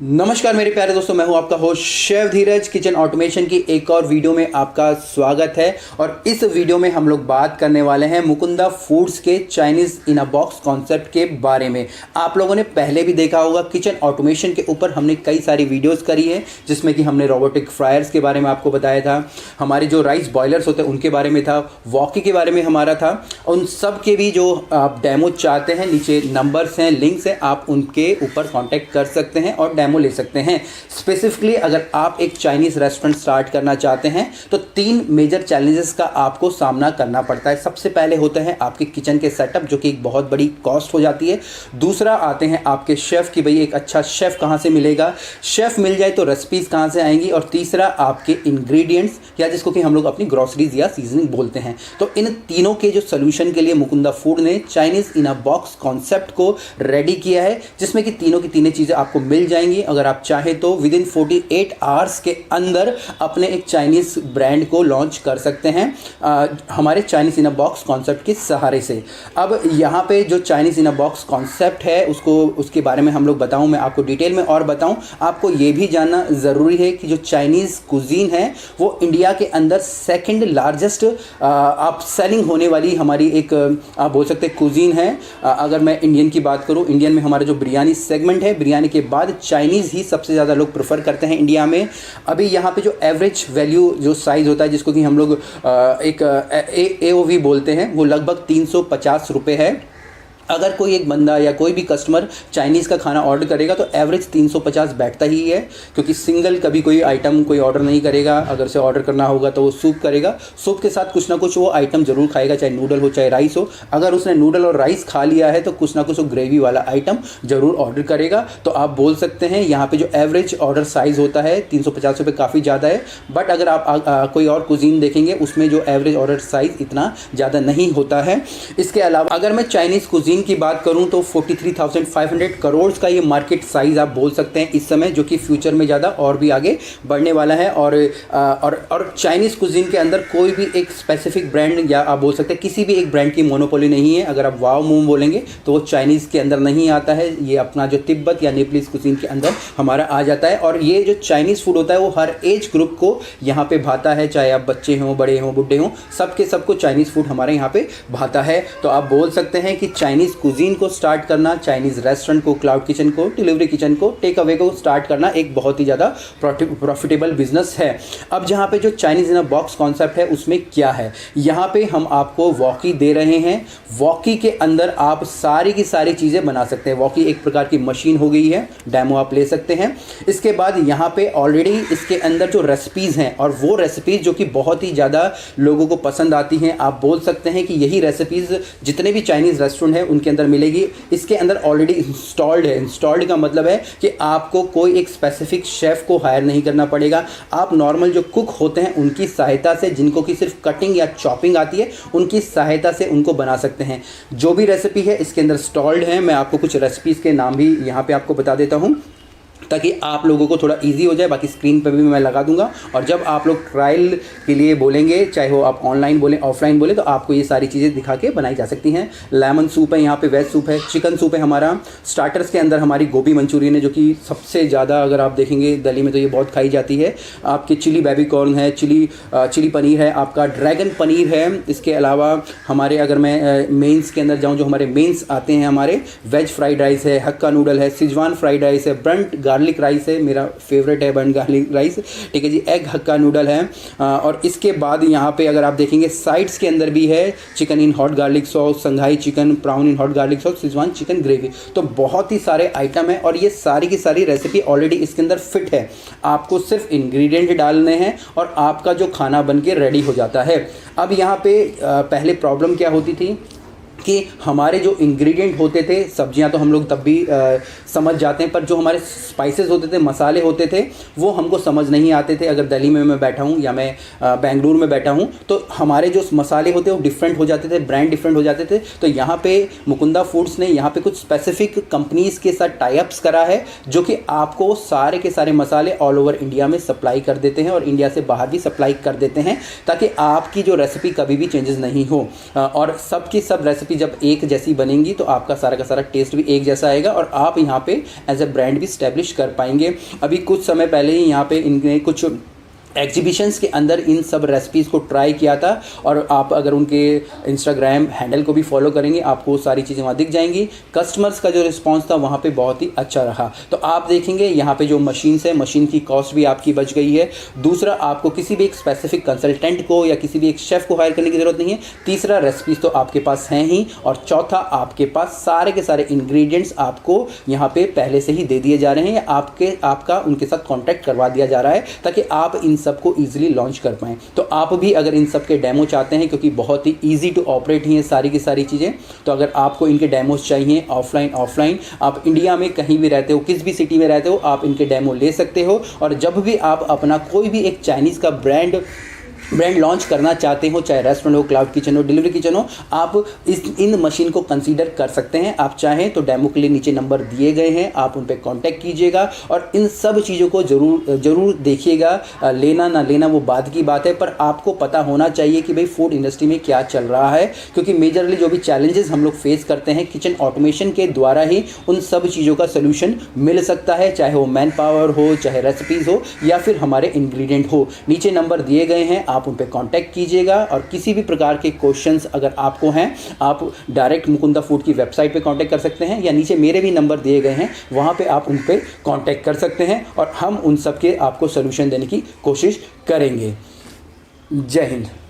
नमस्कार मेरे प्यारे दोस्तों, मैं हूं आपका होस्ट शेफ धीरज। किचन ऑटोमेशन की एक और वीडियो में आपका स्वागत है। और इस वीडियो में हम लोग बात करने वाले हैं मुकुंदा फूड्स के चाइनीज़ इन अ बॉक्स कॉन्सेप्ट के बारे में। आप लोगों ने पहले भी देखा होगा, किचन ऑटोमेशन के ऊपर हमने कई सारी वीडियोस करी है, जिसमें कि हमने रोबोटिक फ्रायर्स के बारे में आपको बताया था, हमारे जो राइस बॉयलर्स होते हैं उनके बारे में था, वॉकी के बारे में हमारा था। उन सब के भी जो आप डेमो चाहते हैं, नीचे नंबर्स हैं, लिंक्स हैं, आप उनके ऊपर कॉन्टैक्ट कर सकते हैं और डेमो ले सकते हैं। स्पेसिफिकली अगर आप एक चाइनीज रेस्टोरेंट स्टार्ट करना चाहते हैं तो 3 मेजर चैलेंजेस का आपको सामना करना पड़ता है। सबसे पहले होता है आपके किचन के सेटअप, जो कि एक बहुत बड़ी कॉस्ट हो जाती है। दूसरा आते हैं आपके शेफ की भाई एक अच्छा शेफ कहां से मिलेगा, शेफ मिल जाए तो रेसिपीज कहां से आएंगी। और तीसरा आपके इंग्रेडिएंट्स, या जिसको कि हम लोग अपनी ग्रोसरीज या सीजनिंग बोलते हैं। तो इन तीनों के जो सोल्यूशन के लिए मुकुंदा फूड ने Chinese in a box concept को रेडी किया है, जिसमें कि तीनों की तीनों चीजें आपको मिल जाएंगी। अगर आप चाहें तो विद इन 48 आवर्स के अंदर अपने एक चाइनीज ब्रांड को लॉन्च कर सकते हैं हमारे Chinese in a box concept के सहारे से। अब यहाँ पे जो Chinese in a box concept है उसके बारे में हम लोग बताऊं, मैं आपको डिटेल में और बताऊं। आपको ये भी जानना ज़रूरी है कि जो चाइनीज़ कुजीन है वो इंडिया के अंदर सेकंड लार्जेस्ट आप सेलिंग होने वाली हमारी एक आप बोल सकते हैं कुजीन है। अगर मैं इंडियन की बात करूं, इंडियन में हमारा जो बिरयानी सेगमेंट है, बिरयानी के बाद चाइनीज़ ही सबसे ज़्यादा लोग प्रेफर करते हैं इंडिया में। अभी यहाँ पे जो एवरेज वैल्यू जो साइज़ होता है, जिसको कि हम लोग एक AOV बोलते हैं, वो लगभग 350 रुपये है। अगर कोई एक बंदा या कोई भी कस्टमर चाइनीज़ का खाना ऑर्डर करेगा तो एवरेज 350 बैठता ही है, क्योंकि सिंगल कभी कोई आइटम कोई ऑर्डर नहीं करेगा। अगर से ऑर्डर करना होगा तो वो सूप करेगा, सूप के साथ कुछ ना कुछ वो आइटम ज़रूर खाएगा, चाहे नूडल हो चाहे राइस हो। अगर उसने नूडल और राइस खा लिया है तो कुछ ना कुछ वो ग्रेवी वाला आइटम ज़रूर ऑर्डर करेगा। तो आप बोल सकते हैं यहाँ पर जो एवरेज ऑर्डर साइज़ होता है 350 रुपये काफ़ी ज़्यादा है। बट अगर आप कोई और कुजीन देखेंगे उसमें जो एवरेज ऑर्डर साइज़ इतना ज़्यादा नहीं होता है। इसके अलावा अगर मैं चाइनीज़ कुजीन की बात करूं तो 43,500 करोड़ का ये मार्केट साइज आप बोल सकते हैं इस समय, जो कि फ्यूचर में ज़्यादा और भी आगे बढ़ने वाला है। और चाइनीज़ कुजीन के अंदर कोई भी एक स्पेसिफिक ब्रांड, या आप बोल सकते हैं किसी भी एक ब्रांड की मोनोपोली नहीं है। अगर आप वाओ मूव बोलेंगे तो वो चाइनीज़ के अंदर नहीं आता है, ये अपना जो तिब्बत या नेपालीज कुजीन के अंदर हमारा आ जाता है। और ये जो चाइनीज़ फूड होता है वो हर एज ग्रुप को यहाँ पे भाता है, चाहे आप बच्चे हों, बड़े हों, बुढ़े हों, सबको चाइनीज़ फूड हमारे यहाँ पे भाता है। तो आप बोल सकते हैं कि चाइनीज़ कुजीन को स्टार्ट करना, चाइनीज रेस्टोरेंट को, क्लाउड किचन को, डिलीवरी किचन को, टेक अवे को स्टार्ट करना एक बहुत ही ज़्यादा प्रॉफिटेबल बिजनेस है। अब जहाँ पे जो Chinese in a box concept है उसमें क्या है, यहाँ पे हम आपको वॉकी दे रहे हैं। वॉकी के अंदर आप सारी की सारी चीज़ें बना सकते हैं। वॉकी एक प्रकार की मशीन हो गई है, डेमो आप ले सकते हैं। इसके बाद यहाँ पे ऑलरेडी इसके अंदर जो रेसिपीज़ हैं, और वो रेसिपीज़ जो कि बहुत ही ज़्यादा लोगों को पसंद आती हैं, आप बोल सकते हैं कि यही रेसिपीज़ जितने भी चाइनीज़ रेस्टोरेंट है उनके अंदर मिलेगी। इसके अंदर ऑलरेडी इंस्टॉल्ड है। इंस्टॉल्ड का मतलब है कि आपको कोई एक स्पेसिफिक शेफ को हायर नहीं करना पड़ेगा। आप नॉर्मल जो कुक होते हैं उनकी सहायता से, जिनको कि सिर्फ कटिंग या चॉपिंग आती है, उनकी सहायता से उनको बना सकते हैं। जो भी रेसिपी है इसके अंदर इंस्टॉल्ड है। मैं आपको कुछ रेसिपीज़ के नाम भी यहाँ पे आपको बता देता हूँ, ताकि आप लोगों को थोड़ा इजी हो जाए। बाकी स्क्रीन पर भी मैं लगा दूंगा। और जब आप लोग ट्रायल के लिए बोलेंगे, चाहे वो आप ऑनलाइन बोलें ऑफलाइन बोलें, तो आपको ये सारी चीज़ें दिखा के बनाई जा सकती हैं। लेमन सूप है, यहाँ पे वेज सूप है, चिकन सूप है हमारा। स्टार्टर्स के अंदर हमारी गोभी मंचूरियन है, जो कि सबसे ज़्यादा अगर आप देखेंगे दिल्ली में तो ये बहुत खाई जाती है। आपके चिली बेबी कॉर्न है, चिली पनीर है, आपका ड्रैगन पनीर है। इसके अलावा हमारे अगर मैं मेन्स के अंदर जाऊँ, जो हमारे मेन्स आते हैं, हमारे वेज फ्राइड राइस है, हक्का नूडल है, सिजवान फ्राइड राइस है, ब्रंट गार्लिक राइस है, मेरा फेवरेट है बर्न गार्लिक राइस, ठीक है जी। एग हक्का नूडल है। और इसके बाद यहाँ पे अगर आप देखेंगे साइड्स के अंदर भी है chicken in hot garlic sauce, Shanghai chicken, prawn in hot garlic sauce, Schezwan chicken gravy. तो बहुत ही सारे आइटम है और ये सारी की सारी रेसिपी ऑलरेडी इसके अंदर फिट है। आपको सिर्फ इंग्रेडिएंट डालने हैं और आपका जो खाना बन के रेडी हो जाता है। अब यहाँ पे पहले प्रॉब्लम क्या होती थी कि हमारे जो इंग्रेडिएंट होते थे, सब्जियां तो हम लोग तब भी समझ जाते हैं, पर जो हमारे स्पाइसेस होते थे, मसाले होते थे, वो हमको समझ नहीं आते थे। अगर दिल्ली में मैं बैठा हूँ या मैं बेंगलुरु में बैठा हूँ, तो हमारे जो मसाले होते हैं वो डिफरेंट हो जाते थे, ब्रांड डिफरेंट हो जाते थे। तो यहाँ पे मुकुंदा फूड्स ने यहाँ पे कुछ स्पेसिफिक कंपनीज़ के साथ टाई अप्स करा है, जो कि आपको सारे के सारे मसाले ऑल ओवर इंडिया में सप्लाई कर देते हैं और इंडिया से बाहर भी सप्लाई कर देते हैं, ताकि आपकी जो रेसिपी कभी भी चेंजेस नहीं हो। और सब की सब रेसिपी रेसिपी जब एक जैसी बनेंगी तो आपका सारा का सारा टेस्ट भी एक जैसा आएगा और आप यहाँ पे एज ए ब्रांड भी स्टैब्लिश कर पाएंगे। अभी कुछ समय पहले ही यहाँ पे इनने कुछ एग्जीबिशंस के अंदर इन सब रेसिपीज़ को ट्राई किया था और आप अगर उनके इंस्टाग्राम हैंडल को भी फॉलो करेंगे आपको सारी चीज़ें वहाँ दिख जाएंगी। कस्टमर्स का जो रिस्पांस था वहाँ पे बहुत ही अच्छा रहा। तो आप देखेंगे यहाँ पे जो मशीन्स है, मशीन की कॉस्ट भी आपकी बच गई है। दूसरा, आपको किसी भी एक स्पेसिफिक कंसल्टेंट को या किसी भी एक शेफ़ को हायर करने की ज़रूरत नहीं है। तीसरा, रेसिपीज़ तो आपके पास हैं ही, और चौथा, आपके पास सारे के सारे इंग्रेडिएंट्स आपको यहाँ पे पहले से ही दे दिए जा रहे हैं या आपका उनके साथ कॉन्टैक्ट करवा दिया जा रहा है ताकि आप इन सबको ईजिली लॉन्च कर पाएँ। तो आप भी अगर इन सब के डेमो चाहते हैं, क्योंकि बहुत ही ईजी टू ऑपरेट ही हैं सारी की सारी चीज़ें, तो अगर आपको इनके डेमोज चाहिए ऑफलाइन आप इंडिया में कहीं भी रहते हो, किस भी सिटी में रहते हो, आप इनके डेमो ले सकते हो। और जब भी आप अपना कोई भी एक चाइनीज़ का ब्रांड लॉन्च करना चाहते हो, चाहे रेस्टोरेंट हो, क्लाउड किचन हो, डिलीवरी किचन हो, आप इन मशीन को कंसीडर कर सकते हैं। आप चाहें तो डेमो के लिए नीचे नंबर दिए गए हैं, आप उन पर कॉन्टैक्ट कीजिएगा और इन सब चीज़ों को ज़रूर देखिएगा। लेना ना लेना वो बाद की बात है, पर आपको पता होना चाहिए कि भाई फूड इंडस्ट्री में क्या चल रहा है, क्योंकि मेजरली जो भी चैलेंजेस हम लोग फेस करते हैं किचन ऑटोमेशन के द्वारा ही उन सब चीज़ों का सोल्यूशन मिल सकता है, चाहे वो मैन पावर हो, चाहे रेसिपीज़ हो या फिर हमारे इंग्रेडिएंट हो। नीचे नंबर दिए गए हैं, आप उन पर कॉन्टैक्ट कीजिएगा। और किसी भी प्रकार के क्वेश्चंस अगर आपको हैं, आप डायरेक्ट मुकुंदा फूड की वेबसाइट पे कांटेक्ट कर सकते हैं या नीचे मेरे भी नंबर दिए गए हैं, वहाँ पे आप उन पे कांटेक्ट कर सकते हैं और हम उन सब के आपको सोल्यूशन देने की कोशिश करेंगे। जय हिंद।